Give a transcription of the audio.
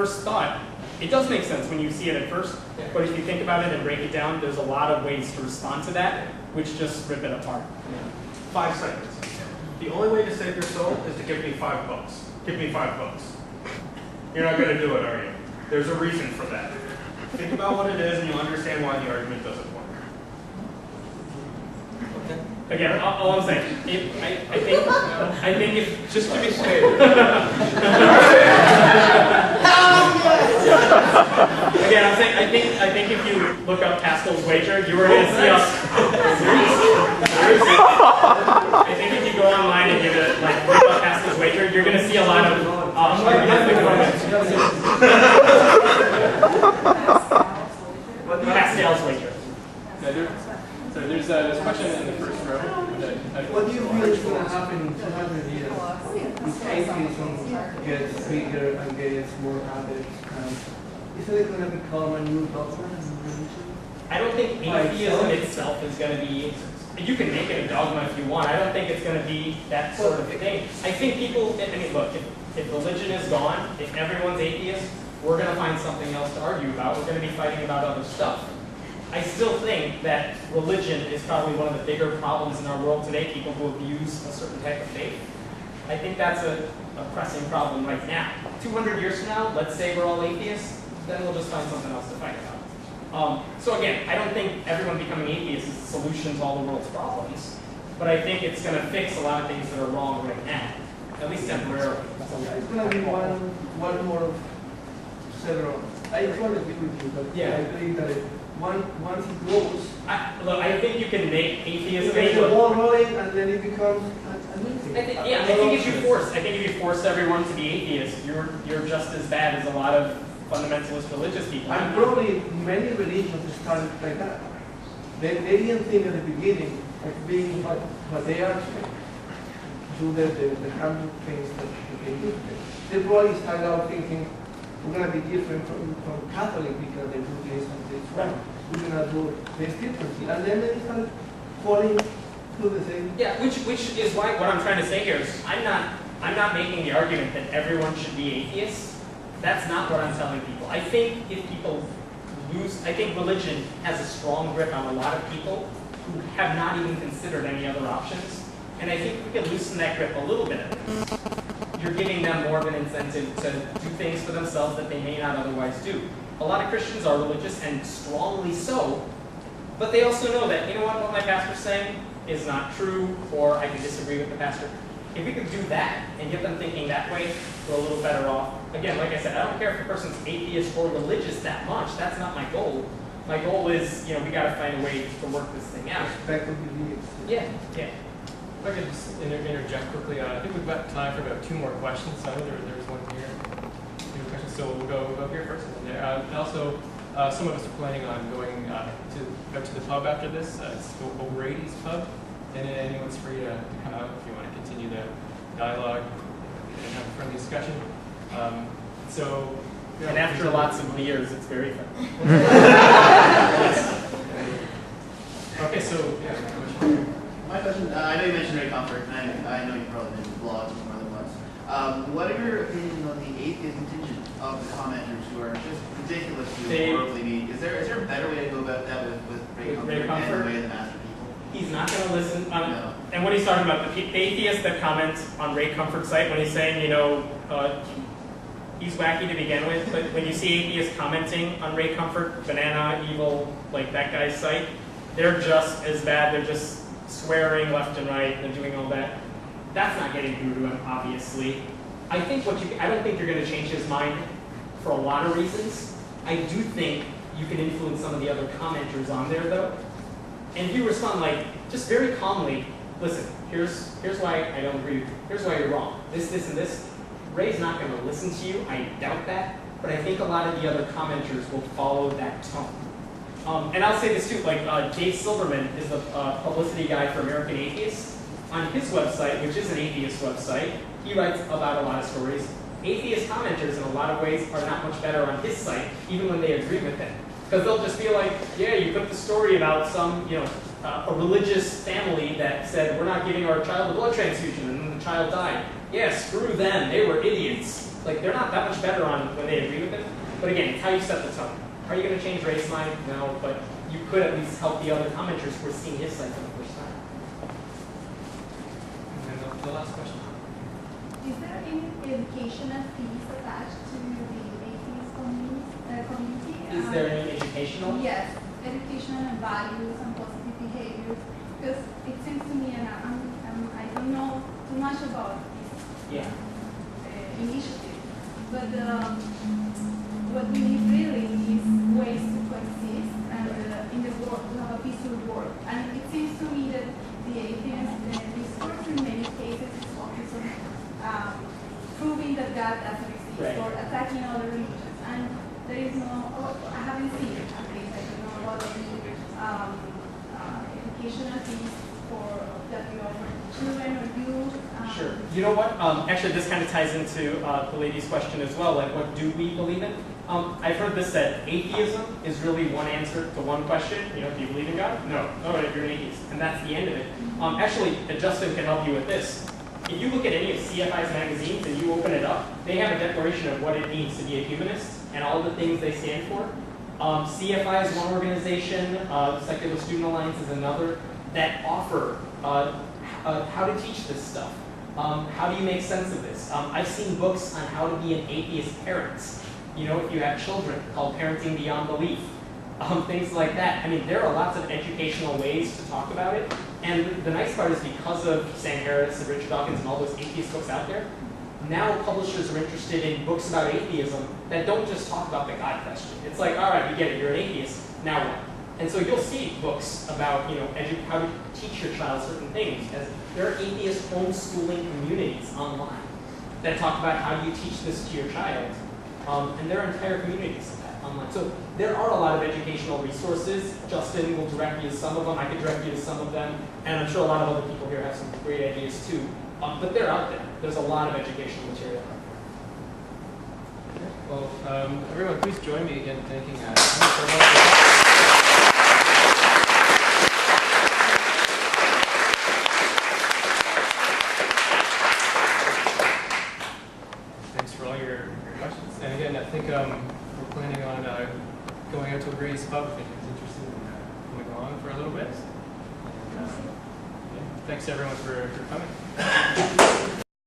first thought, it does make sense when you see it at first, but if you think about it and break it down, there's a lot of ways to respond to that, which just rip it apart. 5 seconds. The only way to save your soul is to give me $5. Give me $5. You're not going to do it, are you? There's a reason for that. Think about what it is and you'll understand why the argument doesn't work. Okay. Again, all I'm saying, I think if, just to be clear. Again, I'm saying, I think if you look up Pascal's wager, you were going to see us. Seriously. I think if you go online and give it, like, look up Pascal's wager, you're going to see a lot of Pascal's wager. So there's a question in the first row. What do you feel is going to happen in 200 years if atheism gets bigger and gets more habits? Isn't it going to become a new dogma? I don't think atheism itself is going to be, you can make it a dogma if you want. I don't think it's going to be that sort of thing. I think people, I mean, look, if religion is gone, if everyone's atheist, we're going to find something else to argue about. We're going to be fighting about other stuff. I still think that religion is probably one of the bigger problems in our world today, people who abuse a certain type of faith. I think that's a pressing problem right now. 200 years from now, let's say we're all atheists, then we'll just find something else to fight about. So again, I don't think everyone becoming atheist is the solution to all the world's problems, but I think it's going to fix a lot of things that are wrong right now, at least temporarily. It's going to be one more of several. I totally agree with you, but yeah. I believe that once it grows, look, I think you can make atheism. You get the ball rolling, and then it becomes. I think if you force everyone to be atheist, you're just as bad as a lot of fundamentalist religious people. And probably many religions started like that. They didn't think at the beginning of being what they are today. Do the harmful things that they do. They probably started out thinking, we're going to be different from Catholic because they do this and this. Right. We're going to do this differently. And then they started falling through the same. Yeah, which is why what I'm trying to say here is I'm not making the argument that everyone should be atheists. That's not what I'm telling people. I think if people I think religion has a strong grip on a lot of people who have not even considered any other options. And I think we can loosen that grip a little bit. You're giving them more of an incentive to do things for themselves that they may not otherwise do. A lot of Christians are religious, and strongly so, but they also know that, you know what my pastor's saying is not true, or I can disagree with the pastor. If we could do that and get them thinking that way, we're a little better off. Again, like I said, I don't care if a person's atheist or religious that much. That's not my goal. My goal is, we got to find a way to work this thing out. Yeah. If I could just interject quickly, I think we've got time for about 2 more questions. So I know there's one here. So we'll go up here first and then there. And also, some of us are planning on going to the pub after this. It's O'Grady's Pub. And anyone's free to come out if you want to continue the dialogue and have a friendly discussion. And after lots of beers, it's very fun. Okay, so my question, I know you mentioned Ray Comfort, and I know you've probably been to blogs more than once. What are your opinions on the atheist contingent of the commenters who are just ridiculously horribly mean? Is there a better way to go about that with Ray Comfort and the way of the master people? He's not going to listen. No. And what he's talking about, the atheists that comment on Ray Comfort's site when he's saying, he's wacky to begin with, but when you see atheists commenting on Ray Comfort, banana, evil, like that guy's site, they're just as bad. They're just swearing left and right. They're doing all that. That's not getting through to him, obviously. I don't think you're going to change his mind for a lot of reasons. I do think you can influence some of the other commenters on there, though. And if you respond just very calmly, listen, here's why I don't agree with you. Here's why you're wrong. This, and this. Ray's not going to listen to you. I doubt that. But I think a lot of the other commenters will follow that tone. And I'll say this too, Dave Silverman is the publicity guy for American Atheists. On his website, which is an atheist website, he writes about a lot of stories. Atheist commenters, in a lot of ways, are not much better on his site, even when they agree with him. Because they'll just be like, yeah, you put the story about some, a religious family that said, we're not giving our child a blood transfusion, and then the child died. Yeah, screw them, they were idiots. like they're not that much better on when they agree with it. But again, it's how you set the tone. Are you going to change Ray's mind? No, but you could at least help the other commenters who are seeing his site for the first time. And then the last question. Is there any educational fees attached to the atheist community? Is there any educational? Yes, educational and values and positive behaviors. Because it seems to me, and I don't know too much about this Yeah. initiative, but what we need really is ways to coexist and in the world to have a peaceful world. And it seems to me that the atheist discourse in many cases is focused on proving that God doesn't exist Right. or attacking other religions. And there is no, I haven't seen it at least. I don't know about any educational things that we offer to children or youth. Sure. You know what? Actually, this kind of ties into the lady's question as well. Like, what do we believe in? I've heard this said, atheism is really one answer to one question. You know, do you believe in God? No. All right, you're an atheist. And that's the end of it. Actually, Justin can help you with this. If you look at any of CFI's magazines and you open it up, they have a declaration of what it means to be a humanist and all the things they stand for. CFI is one organization, Secular Student Alliance is another, that offer how to teach this stuff. How do you make sense of this? I've seen books on how to be an atheist parent. You know, if you have children, called Parenting Beyond Belief. Things like that. I mean, there are lots of educational ways to talk about it. And the nice part is because of Sam Harris and Richard Dawkins and all those atheist books out there, now publishers are interested in books about atheism that don't just talk about the God question. It's like, all right, we get it, you're an atheist, now what? And so you'll see books about, you know, how to teach your child certain things. As there are atheist homeschooling communities online that talk about how do you teach this to your child. And there are entire communities of that online. So there are a lot of educational resources. Justin will direct you to some of them. I could direct you to some of them. And I'm sure a lot of other people here have some great ideas too. But they're out there. There's a lot of educational material out there. Well, everyone, please join me again thanking Thanks for all your questions. And again, I think we're planning on going out to a Grady's Pub if anyone's interested in coming along for a little bit. And, yeah, thanks everyone for coming.